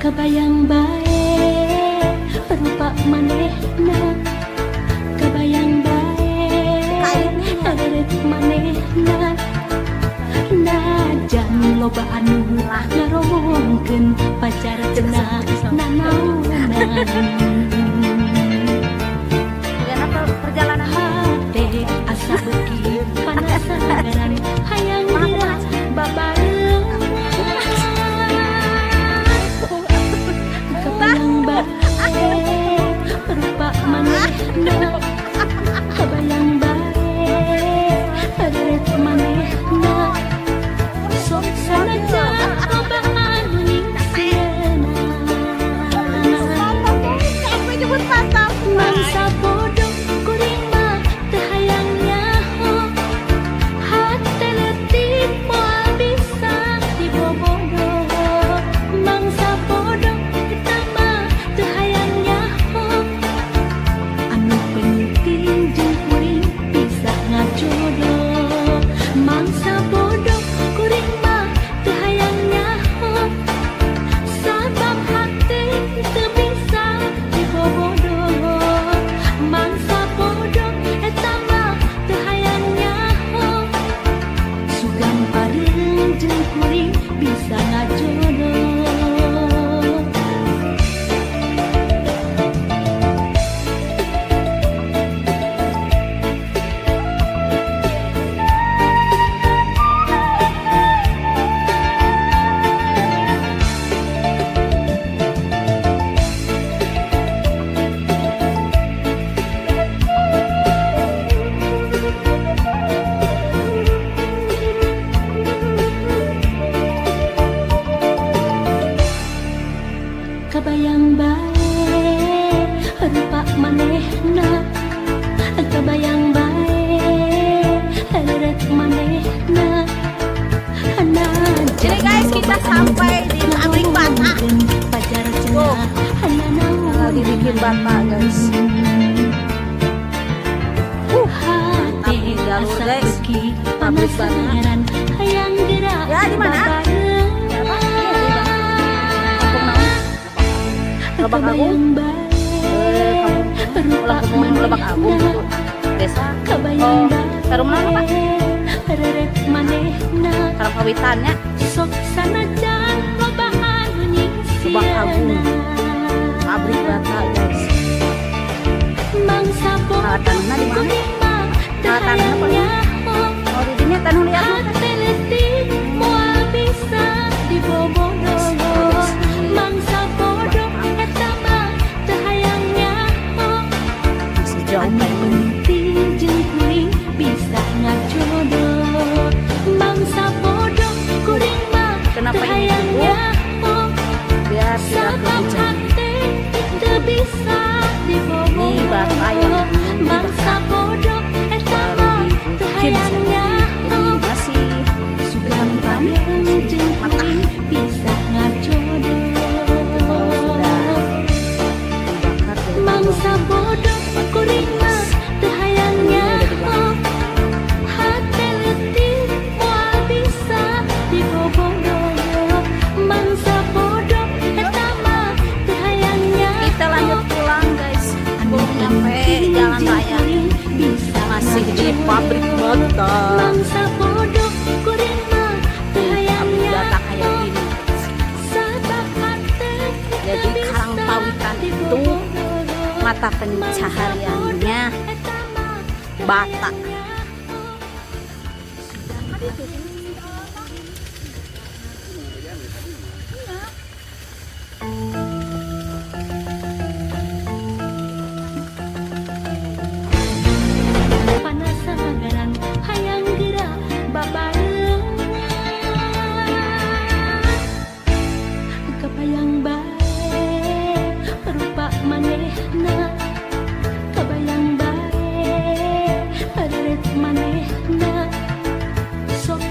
Kebayang bae rupa manehna, kebayang bae areuk manehna, najan loba anu ngarongkeun pacar cenah nanaonan. Perjalanan hate asa beuki panasaran hayang dira babareng. Kebayang bae rupa manehna, kebayang bae areuk manehna, sok sanajan loba anu nyingsiana. Mangsa bodoh kuring mah teu hayang nyaho, hate leutik moal bisa dibobodoh. Mangsa bodoh kita mah teu hayang nyaho, anu penting jeung kuring bisa ngajodoh. Mangsa bodoh kuring mah teu hayang nyaho, sabab hate teu bisa dibobodoh. Mangsa bodoh eta mah teu hayang nyaho, sugam pareung jeung kuring bisa ngajodoh. Kebayang bae rupa manehna, kebayang bae areuk manehna. Jadi guys, kita sampai di pabrik bata. Pacar cenah nanaonan. Lagi bikin bata guys. Hate jalur, asa guys. beuki Pabrik bata. panasaran hayang dira Ya, di mana? babareng. Lebak Agung. Kebayang bae rupa Lebak Agung manehna, itu desa. kebayang Sarung mana Pak? bae areuk manehna, Sarung kawitannya. sok sanajan loba anu Lebak Agung. nyingsiana. Pabrik bata guys. Mangsa bodoh Tanahnya di mana? kuring mah teu Tanahnya hayang apa? nyaho, Oh di sini tanu lihat mah. hate leutik moal bisa dibobodoh. Mangsa bodoh eta mah teu hayang nyaho, Masih jauh anu Pak. penting jeung kuring bisa ngajodoh. Mangsa bodoh kuring mah Kenapa teu ini hayang dulu? nyaho, Biar tidak sabab kehujan. hate teu bisa dibobodoh. Ini bata yang Mangsa bodoh eta mah teu hayang nyaho, Masih sugam pareung jeung kuring bisa ngajodoh. dibakar deh. Mangsa bodoh kuring mah teu hayang nyaho, hate leutik moal bisa dibobodoh. Mangsa bodoh eta mah teu hayang nyaho, Kita lanjut pulang guys. Belum nyampe jalan raya. Masih di pabrik bata. Mangsa bodoh kuring mah teu hayang Pabrik bata kayak nyaho, gini. sabab hate Jadi teu bisa Karang Pawitan itu dibobodoh. mata pencahariannya bata. Panasaran hayang geura babareng, kebayang bae rupa manehna, kebayang bae areuk manehna, sok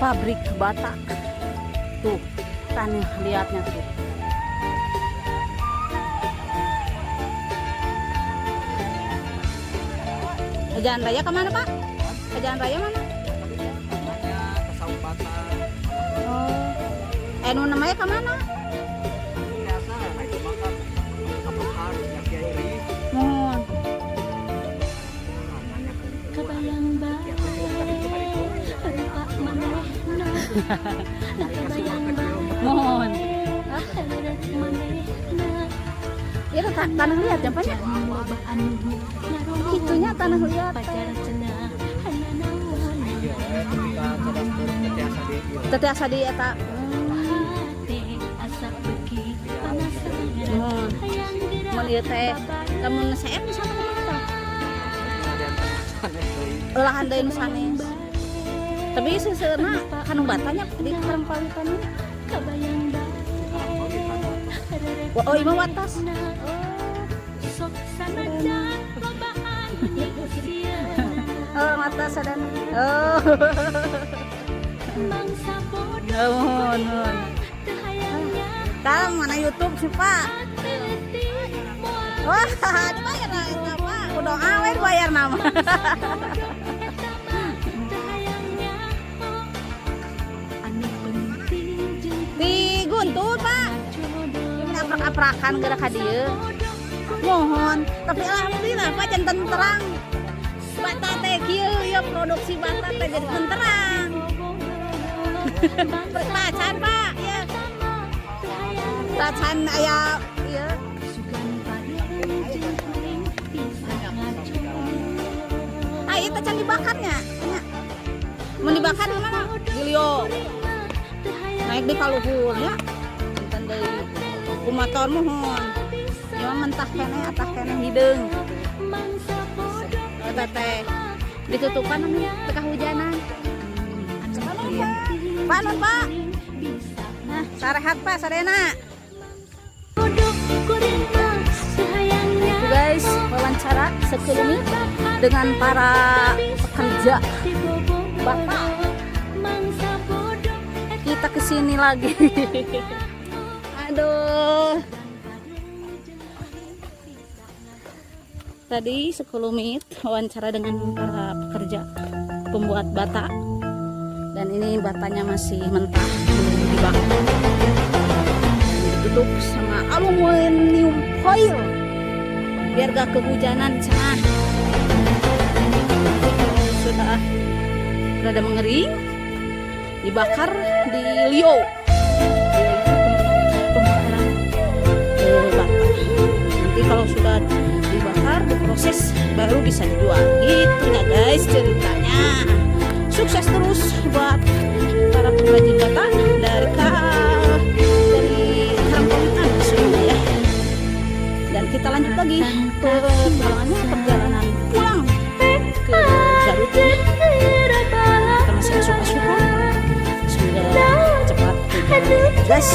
pabrik bata. Tuh, tanah lihatnya tuh. Ke Jalan Raya kemana Pak? Ke Jalan Raya mana? Oh, anu namanya kemana? Mohon. Kebayang bae rupa manehna. Kebayang bae Mohon. hareureuh manehna. Ya tanah liat ya Pak ya? Loba anu ngarombong Itunya tanah liat. pacar cenah hananaon. Teh asa di eta. Hate asa beuki panasaran. Mohon. Hayang geura Mun ieu teh lamun CR bisa kumaha? Olahan deui nu sanes. Tapi seuseurna kanu batanya di karang pawitan. kabayang bae Oh, imah watas. sok sanajan lobaan nyusieuna Oh, mata sadan. Oh. mangsa bodoh Mohon, mohon. teu hayangnya Tang mana YouTube sih, Pak? hati moal Wah, dibayar lah eta, Pak. Kudu awe bayar nama. teu hayangnya anu penting jeung Di Guntur, Pak. jodoh Ini aprak-aprakan geura ka dieu. Mohon, tapi alhamdulillah Pak janten terang. Bata teh kieu ya produksi bata teh jadi terang. Tacan, Pak. Ya. Tacan aya ieu. Ah, ieu tacan dibakarnya. Nya. Mun dibakar di mana? Di Lio. Naik di kaluhur ya. Janten deui. Ku motor mohon. Ya mentah kene atah kene hideung. Eta teh ditutupan anu teu kahujanan. Pak, nun Pak. Nah, sarehat Pak, sadena. Itu guys, wawancara sekelumit dengan para pekerja bata. Kita kesini lagi. Aduh. Tadi sekelumit wawancara dengan para pekerja pembuat bata. Dan ini batanya masih mentah, belum dibakar. Ditutup sama aluminium foil biar gak kehujanan di sana. Kalau sudah rada mengering, dibakar di Lio. Pembakaran bata. Nanti kalau sudah dibakar, diproses baru bisa dijual. Gitu ya guys ceritanya. Sukses terus buat para pengrajin bata dari Karangpawitan semuanya ya. Dan kita lanjut lagi perjalanan pulang ke Garut ini. Kita masih asup-asup. Semoga cepat pulang. Guys.